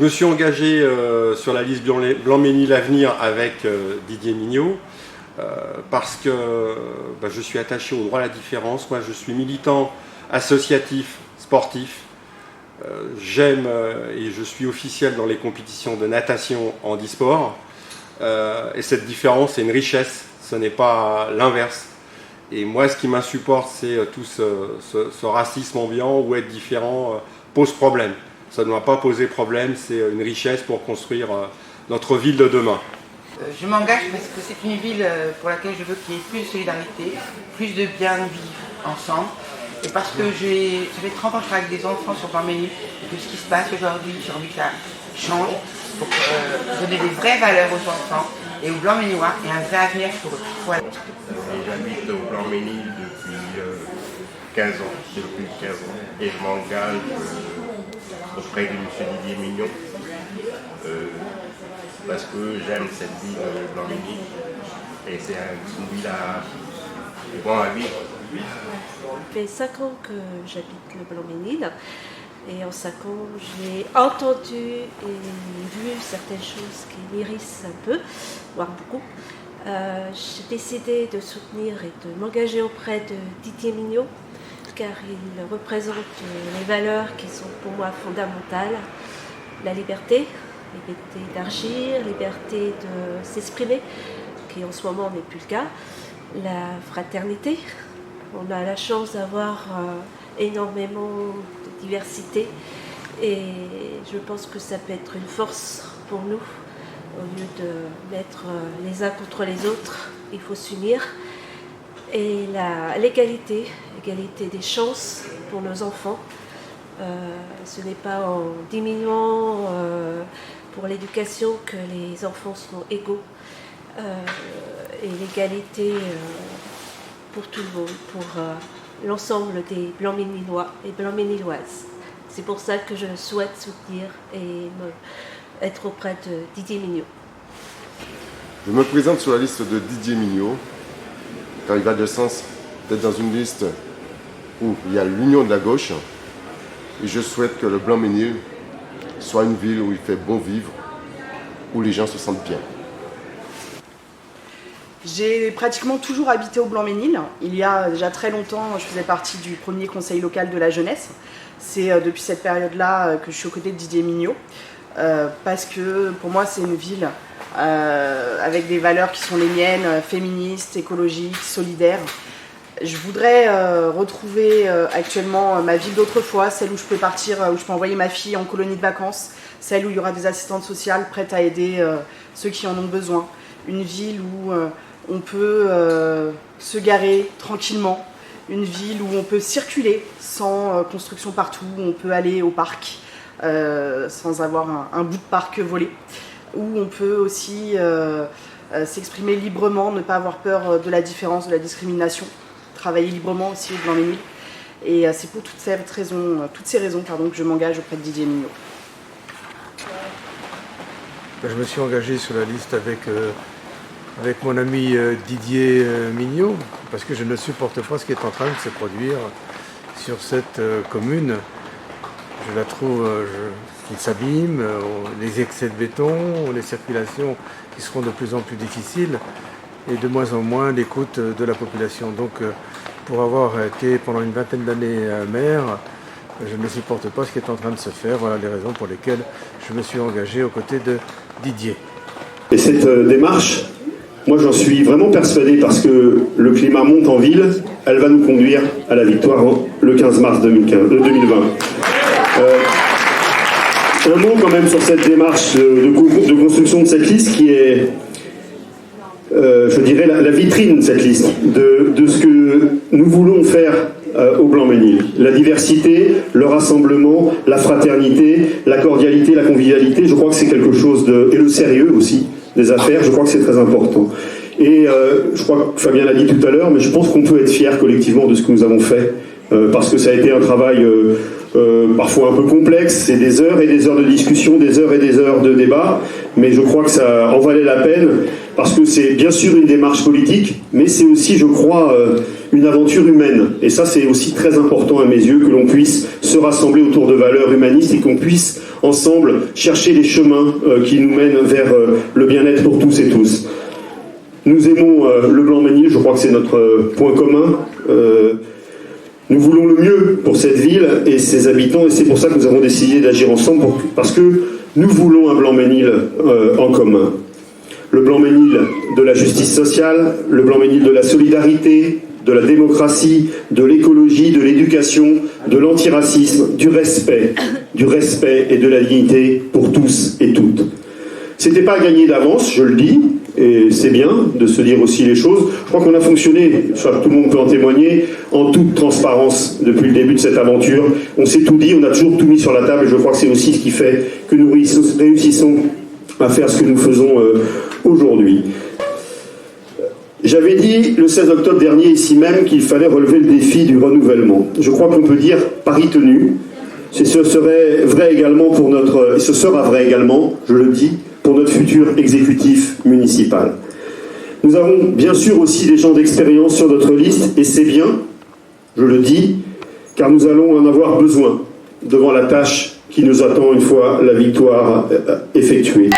me suis engagé sur la liste Blanc-Ménil Avenir avec Didier Mignot parce que je suis attaché au droit à la différence. Moi, je suis militant associatif, sportif. J'aime et je suis officiel dans les compétitions de natation handisport. Et cette différence, c'est une richesse, ce n'est pas l'inverse. Et moi, ce qui m'insupporte, c'est tout ce racisme ambiant où être différent pose problème. Ça ne doit pas poser problème, c'est une richesse pour construire notre ville de demain. Je m'engage parce que c'est une ville pour laquelle je veux qu'il y ait plus de solidarité, plus de bien vivre ensemble. Et parce que ça fait 30 ans que je travaille avec des enfants sur Blanc-Ménil, et que ce qui se passe aujourd'hui, j'ai envie que ça change pour donner des vraies valeurs aux enfants et aux Blanc-Ménillois et un vrai avenir pour eux. Voilà. J'habite au Blanc-Ménil depuis 15 ans, et je m'engage auprès de M. Didier Mignot parce que j'aime cette ville de Blanc-Ménil et c'est une ville bon à vivre. Ça fait 5 ans que j'habite le Blanc-Ménil et en 5 ans j'ai entendu et vu certaines choses qui m'irrissent un peu, voire beaucoup. J'ai décidé de soutenir et de m'engager auprès de Didier Mignot car il représente les valeurs qui sont pour moi fondamentales. La liberté d'agir, liberté de s'exprimer, qui en ce moment n'est plus le cas. La fraternité, on a la chance d'avoir énormément de diversité et je pense que ça peut être une force pour nous. Au lieu de mettre les uns contre les autres, il faut s'unir. Et l'égalité des chances pour nos enfants. Ce n'est pas en diminuant pour l'éducation que les enfants seront égaux. Et l'égalité pour tout le monde, pour l'ensemble des Blanc-Ménillois et Blanc-Ménilloises. C'est pour ça que je souhaite soutenir et être auprès de Didier Mignot. Je me présente sur la liste de Didier Mignot, car il va de sens d'être dans une liste où il y a l'union de la gauche, et je souhaite que le Blanc-Ménil soit une ville où il fait bon vivre, où les gens se sentent bien. J'ai pratiquement toujours habité au Blanc-Ménil. Il y a déjà très longtemps, je faisais partie du premier conseil local de la jeunesse. C'est depuis cette période-là que je suis aux côtés de Didier Mignot, parce que pour moi c'est une ville avec des valeurs qui sont les miennes, féministes, écologiques, solidaires. Je voudrais retrouver actuellement ma ville d'autrefois, celle où je peux partir, où je peux envoyer ma fille en colonie de vacances, celle où il y aura des assistantes sociales prêtes à aider ceux qui en ont besoin. Une ville où on peut se garer tranquillement, une ville où on peut circuler sans construction partout, où on peut aller au parc sans avoir un bout de parc volé, où on peut aussi s'exprimer librement, ne pas avoir peur de la différence, de la discrimination, travailler librement aussi au Blanc-Ménil. Et c'est pour toutes ces raisons que je m'engage auprès de Didier Mignot. Je me suis engagé sur la liste avec mon ami Didier Mignot, parce que je ne supporte pas ce qui est en train de se produire sur cette commune. Je la trouve qui s'abîme, les excès de béton, les circulations qui seront de plus en plus difficiles et de moins en moins l'écoute de la population. Donc pour avoir été pendant une vingtaine d'années maire, je ne supporte pas ce qui est en train de se faire. Voilà les raisons pour lesquelles je me suis engagé aux côtés de Didier. Et cette démarche, moi j'en suis vraiment persuadé parce que le climat monte en ville, elle va nous conduire à la victoire le 15 mars 2020. Un mot quand même sur cette démarche de construction de cette liste qui est, je dirais, la vitrine de cette liste, de ce que nous voulons faire au Blanc-Ménil. La diversité, le rassemblement, la fraternité, la cordialité, la convivialité, je crois que c'est quelque chose et le sérieux aussi des affaires, je crois que c'est très important. Et je crois que Fabien l'a dit tout à l'heure, mais je pense qu'on peut être fier collectivement de ce que nous avons fait, parce que ça a été un travail parfois un peu complexe, c'est des heures et des heures de discussion, des heures et des heures de débat, mais je crois que ça en valait la peine, parce que c'est bien sûr une démarche politique, mais c'est aussi, je crois, une aventure humaine. Et ça, c'est aussi très important à mes yeux, que l'on puisse se rassembler autour de valeurs humanistes et qu'on puisse ensemble chercher les chemins qui nous mènent vers le bien-être pour tous et tous. Nous aimons le Blanc-Mesnil, je crois que c'est notre point commun. Nous voulons le mieux pour cette ville et ses habitants, et c'est pour ça que nous avons décidé d'agir ensemble, parce que nous voulons un Blanc-Mesnil en commun. Le Blanc-Mesnil de la justice sociale, le Blanc-Mesnil de la solidarité, de la démocratie, de l'écologie, de l'éducation, de l'antiracisme, du respect et de la dignité pour tous et toutes. C'était pas gagné d'avance, je le dis, et c'est bien de se dire aussi les choses. Je crois qu'on a fonctionné, tout le monde peut en témoigner, en toute transparence depuis le début de cette aventure. On s'est tout dit, on a toujours tout mis sur la table, et je crois que c'est aussi ce qui fait que nous réussissons à faire ce que nous faisons aujourd'hui. J'avais dit le 16 octobre dernier ici même qu'il fallait relever le défi du renouvellement. Je crois qu'on peut dire pari tenu. Ce serait vrai également pour notre, et ce sera vrai également, je le dis, pour notre futur exécutif municipal. Nous avons bien sûr aussi des gens d'expérience sur notre liste, et c'est bien, je le dis, car nous allons en avoir besoin devant la tâche qui nous attend une fois la victoire effectuée.